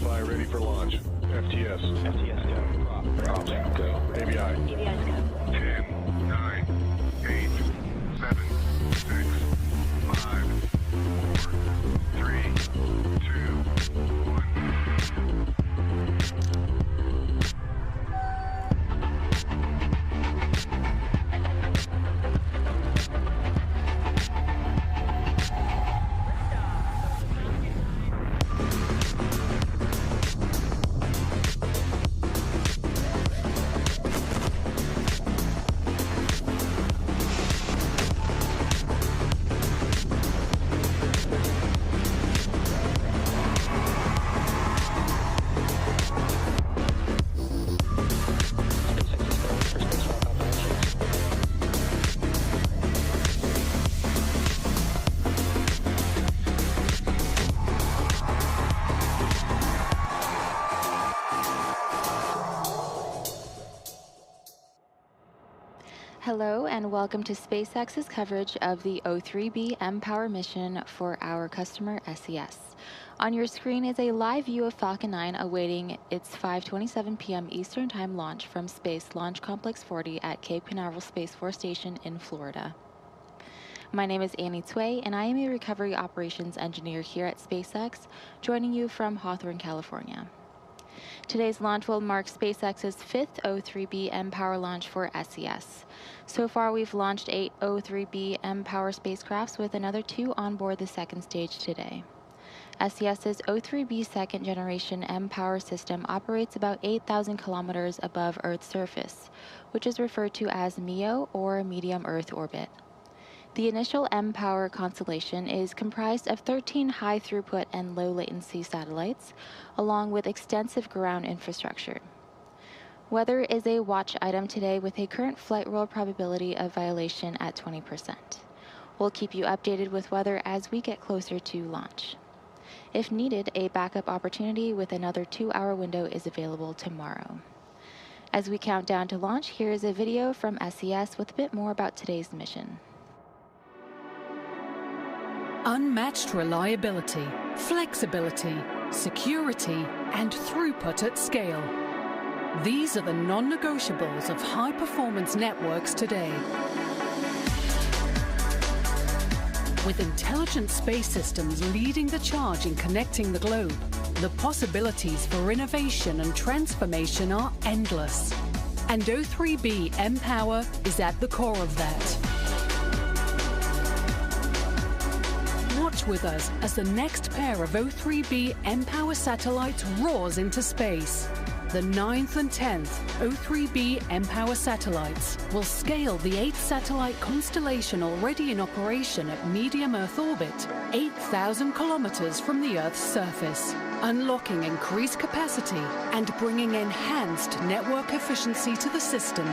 Verify ready for launch. FTS. FTS go. Props go. ABI. ABI's go. 10, 9, 8, 7, 6, 5, 4, 3, 2, 1. Hello and welcome to SpaceX's coverage of the O3B mPOWER mission for our customer SES. On your screen is a live view of Falcon 9 awaiting its 5:27 p.m. Eastern Time launch from Space Launch Complex 40 at Cape Canaveral Space Force Station in Florida. My name is Annie Tway and I am a recovery operations engineer here at SpaceX, joining you from Hawthorne, California. Today's launch will mark SpaceX's 5th O3B mPOWER launch for SES. So far, we've launched 8 O3B mPOWER spacecrafts with another 2 on board the second stage today. SES's O3B second generation mPOWER system operates about 8,000 kilometers above Earth's surface, which is referred to as MEO or medium Earth orbit. The initial mPOWER constellation is comprised of 13 high-throughput and low-latency satellites, along with extensive ground infrastructure. Weather is a watch item today with a current flight rule probability of violation at 20%. We'll keep you updated with weather as we get closer to launch. If needed, a backup opportunity with another 2-hour window is available tomorrow. As we count down to launch, here is a video from SES with a bit more about today's mission. Unmatched reliability, flexibility, security, and throughput at scale. These are the non-negotiables of high-performance networks today. With intelligent space systems leading the charge in connecting the globe, the possibilities for innovation and transformation are endless. And O3B mPOWER is at the core of that. Watch with us as the next pair of O3B mPOWER satellites roars into space. The 9th and 10th O3B mPOWER satellites will scale the 8th satellite constellation already in operation at medium Earth orbit, 8,000 kilometers from the Earth's surface, unlocking increased capacity and bringing enhanced network efficiency to the system.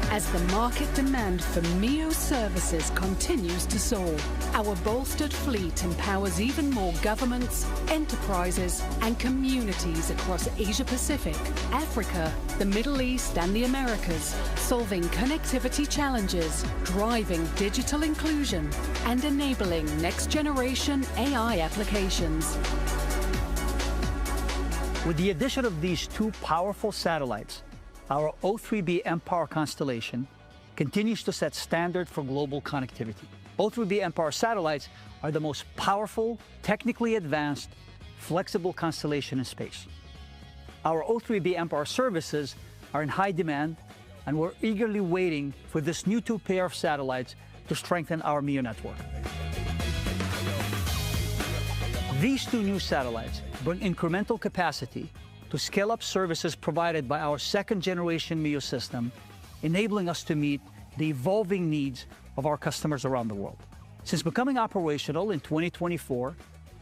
As the market demand for MEO services continues to soar, our bolstered fleet empowers even more governments, enterprises, and communities across Asia-Pacific, Africa, the Middle East, and the Americas, solving connectivity challenges, driving digital inclusion, and enabling next-generation AI applications. With the addition of these 2 powerful satellites, our O3B mPOWER constellation continues to set standard for global connectivity. O3B mPOWER satellites are the most powerful, technically advanced, flexible constellation in space. Our O3B mPOWER services are in high demand, and we're eagerly waiting for this new 2 pair of satellites to strengthen our MEO network. These 2 new satellites bring incremental capacity to scale up services provided by our second-generation MEO system, enabling us to meet the evolving needs of our customers around the world. Since becoming operational in 2024,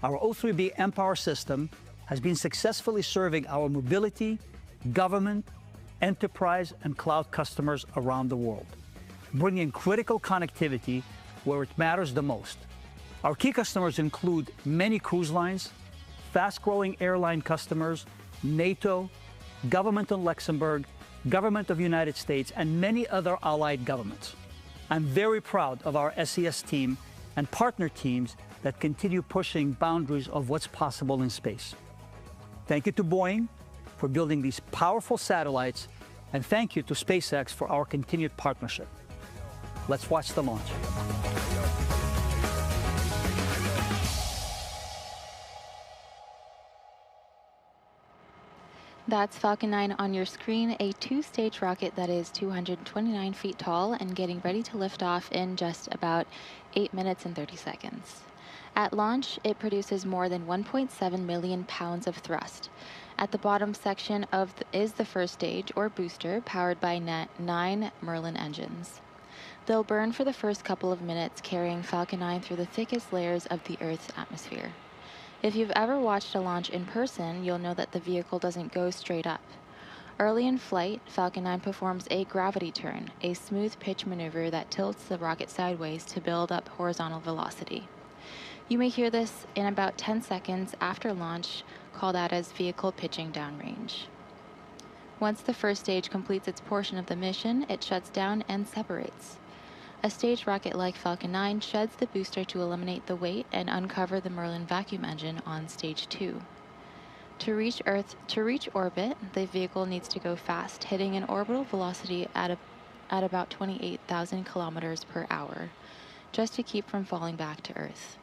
our O3B mPOWER system has been successfully serving our mobility, government, enterprise, and cloud customers around the world, bringing critical connectivity where it matters the most. Our key customers include many cruise lines, fast-growing airline customers, NATO, government in Luxembourg, government of the United States, and many other allied governments. I'm very proud of our SES team and partner teams that continue pushing boundaries of what's possible in space. Thank you to Boeing for building these powerful satellites, and thank you to SpaceX for our continued partnership. Let's watch the launch. That's Falcon 9 on your screen, a two-stage rocket that is 229 feet tall and getting ready to lift off in just about 8 minutes and 30 seconds. At launch, it produces more than 1.7 million pounds of thrust. At the bottom section is the first stage, or booster, powered by 9 Merlin engines. They'll burn for the first couple of minutes, carrying Falcon 9 through the thickest layers of the Earth's atmosphere. If you've ever watched a launch in person, you'll know that the vehicle doesn't go straight up. Early in flight, Falcon 9 performs a gravity turn, a smooth pitch maneuver that tilts the rocket sideways to build up horizontal velocity. You may hear this in about 10 seconds after launch, called out as vehicle pitching downrange. Once the first stage completes its portion of the mission, it shuts down and separates. A staged rocket like Falcon 9 sheds the booster to eliminate the weight and uncover the Merlin vacuum engine on stage 2. To reach orbit, the vehicle needs to go fast, hitting an orbital velocity at about 28,000 kilometers per hour, just to keep from falling back to Earth.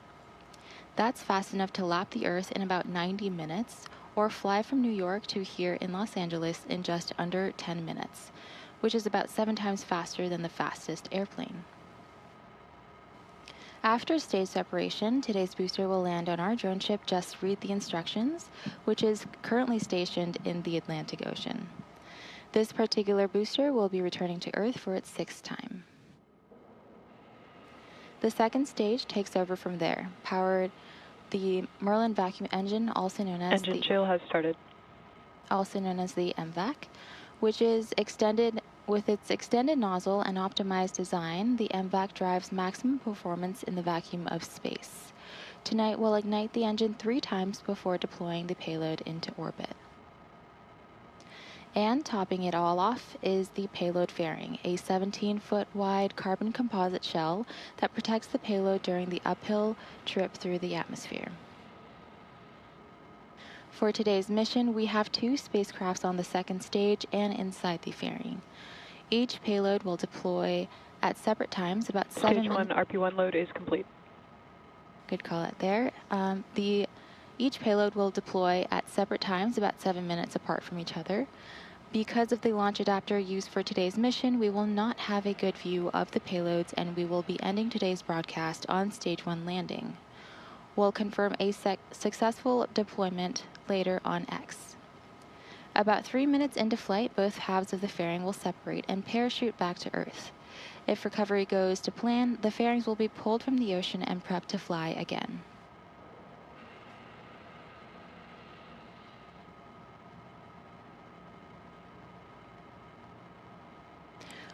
That's fast enough to lap the Earth in about 90 minutes, or fly from New York to here in Los Angeles in just under 10 minutes, which is about 7 times faster than the fastest airplane. After stage separation, today's booster will land on our drone ship Just Read the Instructions, which is currently stationed in the Atlantic Ocean. This particular booster will be returning to Earth for its 6th time. The second stage takes over from there, powered the Merlin vacuum engine, also known as Engine chill has started. Also known as the MVAC, which is extended. With its extended nozzle and optimized design, the MVAC drives maximum performance in the vacuum of space. Tonight, we'll ignite the engine 3 times before deploying the payload into orbit. And topping it all off is the payload fairing, a 17-foot wide carbon composite shell that protects the payload during the uphill trip through the atmosphere. For today's mission, we have 2 spacecrafts on the second stage and inside the fairing. Each payload will deploy at separate times about 7 minutes. Stage 1 RP1 load is complete. Good call out there. Each payload will deploy at separate times about 7 minutes apart from each other. Because of the launch adapter used for today's mission, we will not have a good view of the payloads, and we will be ending today's broadcast on stage 1 landing. We'll confirm a successful deployment later on X. About 3 minutes into flight, both halves of the fairing will separate and parachute back to Earth. If recovery goes to plan, the fairings will be pulled from the ocean and prepped to fly again.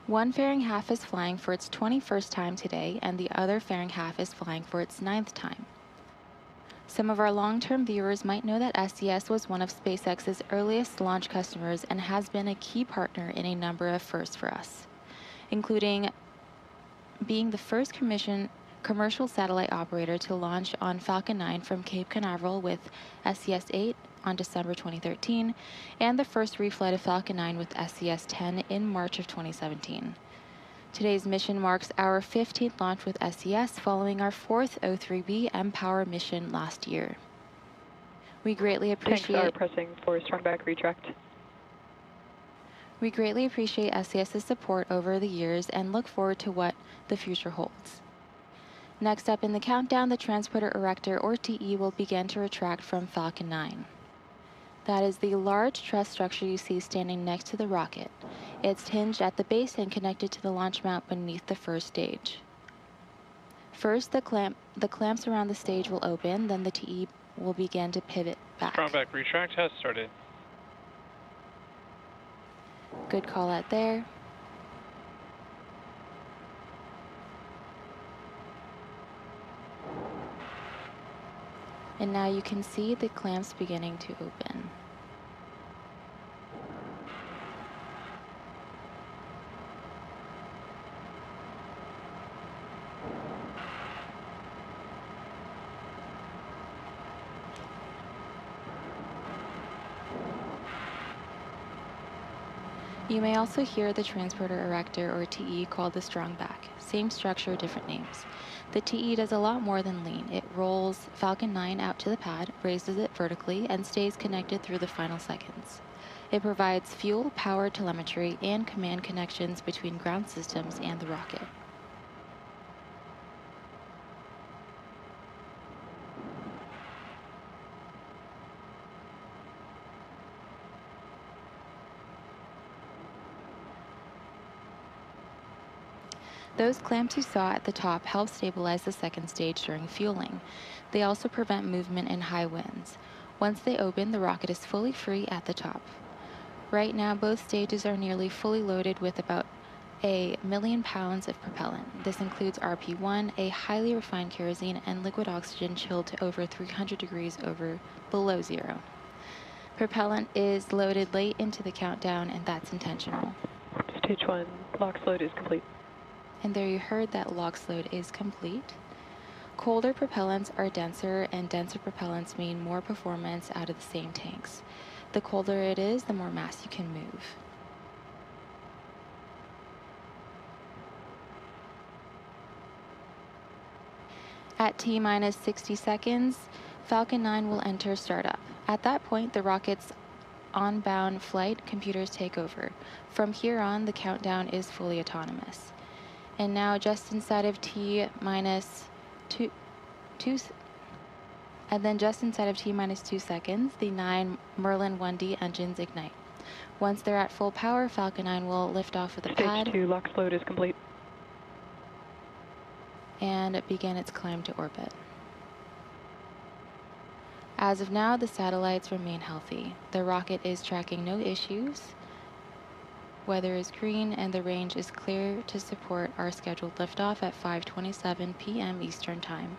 One fairing half is flying for its 21st time today, and the other fairing half is flying for its 9th time. Some of our long-term viewers might know that SES was one of SpaceX's earliest launch customers and has been a key partner in a number of firsts for us, including being the first commercial satellite operator to launch on Falcon 9 from Cape Canaveral with SES-8 on December 2013, and the first reflight of Falcon 9 with SES-10 in March of 2017. Today's mission marks our 15th launch with SES, following our 4th O3B mPOWER mission last year. We greatly appreciate... Tanks are pressing for strong back retract. We greatly appreciate SES's support over the years and look forward to what the future holds. Next up in the countdown, the transporter erector, or TE, will begin to retract from Falcon 9. That is the large truss structure you see standing next to the rocket. It's hinged at the base and connected to the launch mount beneath the first stage. First, the clamps around the stage will open, then the TE will begin to pivot back. Strong back retract has started. Good call out there. And now you can see the clamps beginning to open. You may also hear the transporter erector, or TE, called the strong back. Same structure, different names. The TE does a lot more than lean. It rolls Falcon 9 out to the pad, raises it vertically, and stays connected through the final seconds. It provides fuel, power, telemetry, and command connections between ground systems and the rocket. Those clamps you saw at the top help stabilize the second stage during fueling. They also prevent movement in high winds. Once they open, the rocket is fully free at the top. Right now, both stages are nearly fully loaded with about 1,000,000 pounds of propellant. This includes RP-1, a highly refined kerosene, and liquid oxygen chilled to over 300 degrees below zero. Propellant is loaded late into the countdown, and that's intentional. Stage 1, LOX load is complete. And there you heard that LOX load is complete. Colder propellants are denser, and denser propellants mean more performance out of the same tanks. The colder it is, the more mass you can move. At T-minus 60 seconds, Falcon 9 will enter startup. At that point, the rocket's on-bound flight computers take over. From here on, the countdown is fully autonomous. And now, just inside of T-minus 2 seconds, the 9 Merlin 1D engines ignite. Once they're at full power, Falcon 9 will lift off with the pad. Stage 2, LOX load is complete. And begin its climb to orbit. As of now, the satellites remain healthy. The rocket is tracking no issues. Weather is green, and the range is clear to support our scheduled liftoff at 5:27 p.m. Eastern Time.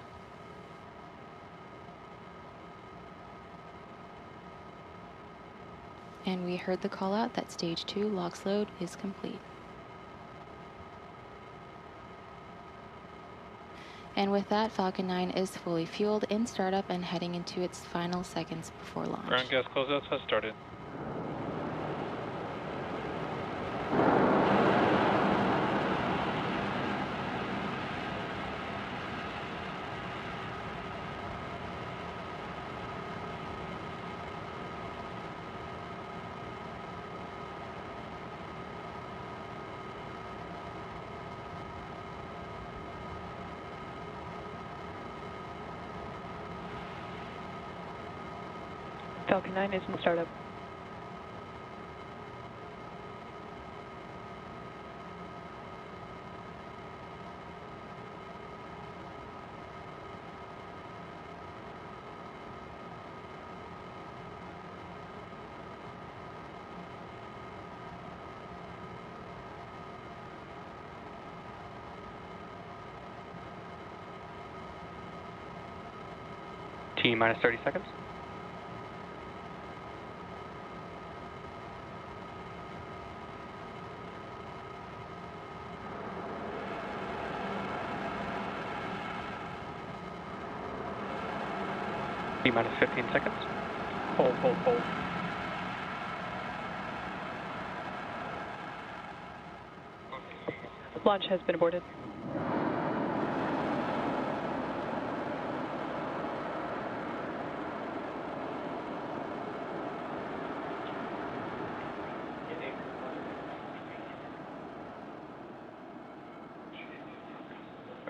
And we heard the call out that Stage 2 LOX load is complete. And with that, Falcon 9 is fully fueled in startup and heading into its final seconds before launch. Ground gas closeouts has started. Falcon 9 is in startup. T-minus 30 seconds. T-minus 15 seconds. Hold. Launch has been aborted.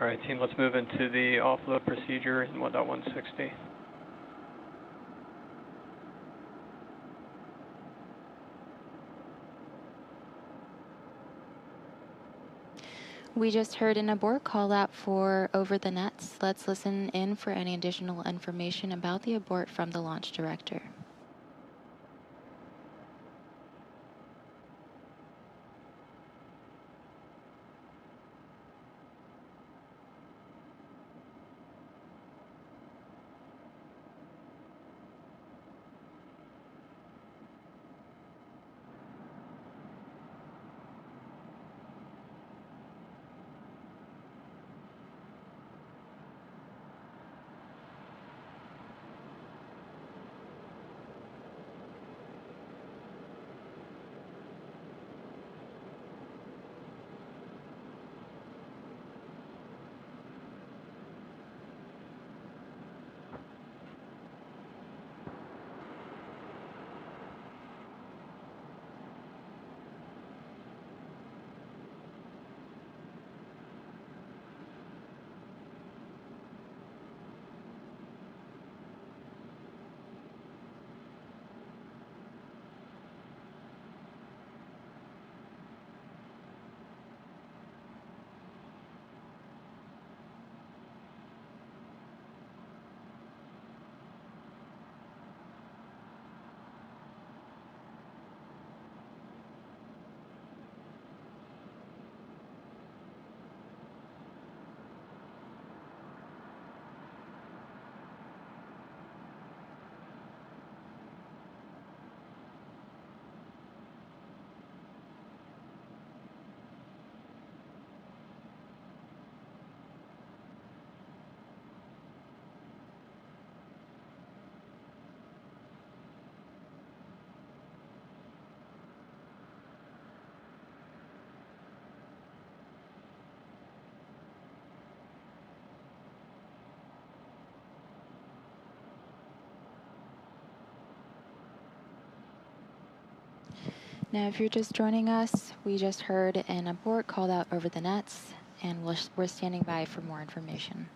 All right, team, let's move into the offload procedure in 1.160. We just heard an abort call out for over the nets. Let's listen in for any additional information about the abort from the launch director. Now, if you're just joining us, we just heard an abort called out over the nets, and we're standing by for more information.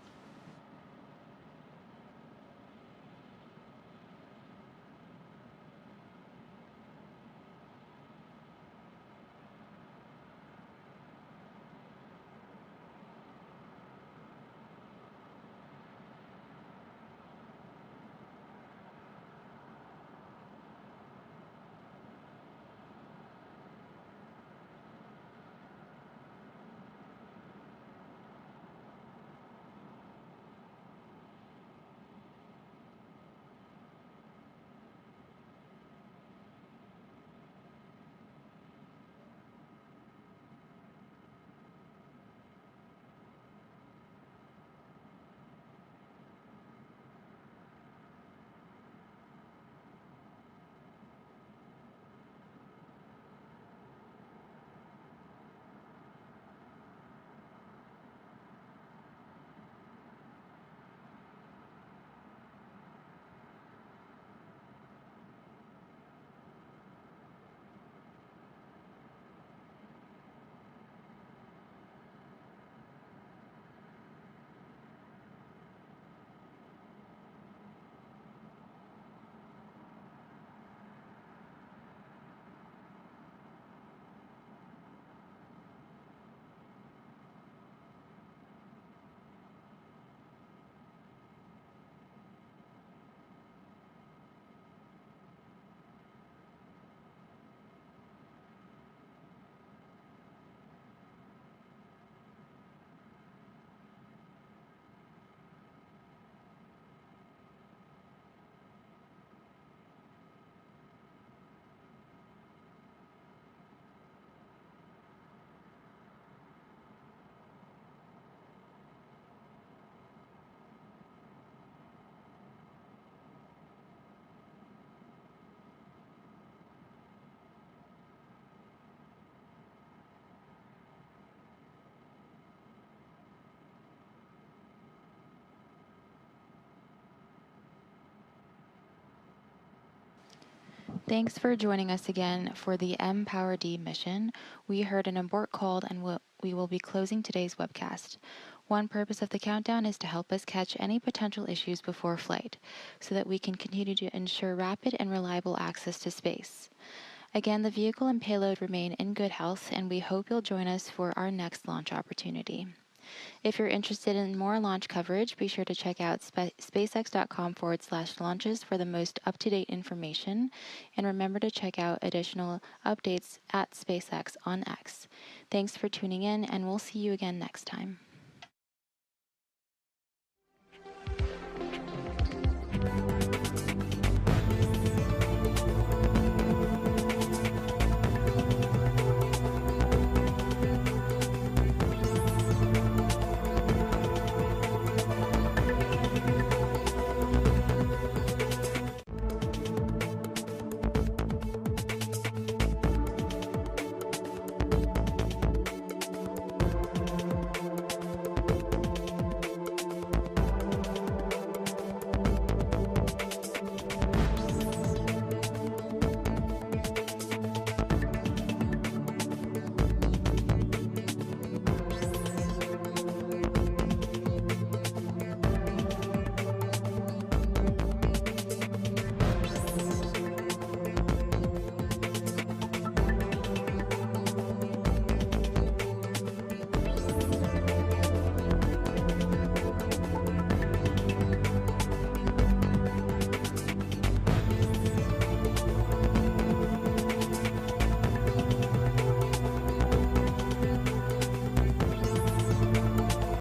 Thanks for joining us again for the mPOWER mission. We heard an abort called and we will be closing today's webcast. One purpose of the countdown is to help us catch any potential issues before flight, so that we can continue to ensure rapid and reliable access to space. Again, the vehicle and payload remain in good health, and we hope you'll join us for our next launch opportunity. If you're interested in more launch coverage, be sure to check out spacex.com/launches for the most up-to-date information, and remember to check out additional updates at SpaceX on X. Thanks for tuning in, and we'll see you again next time.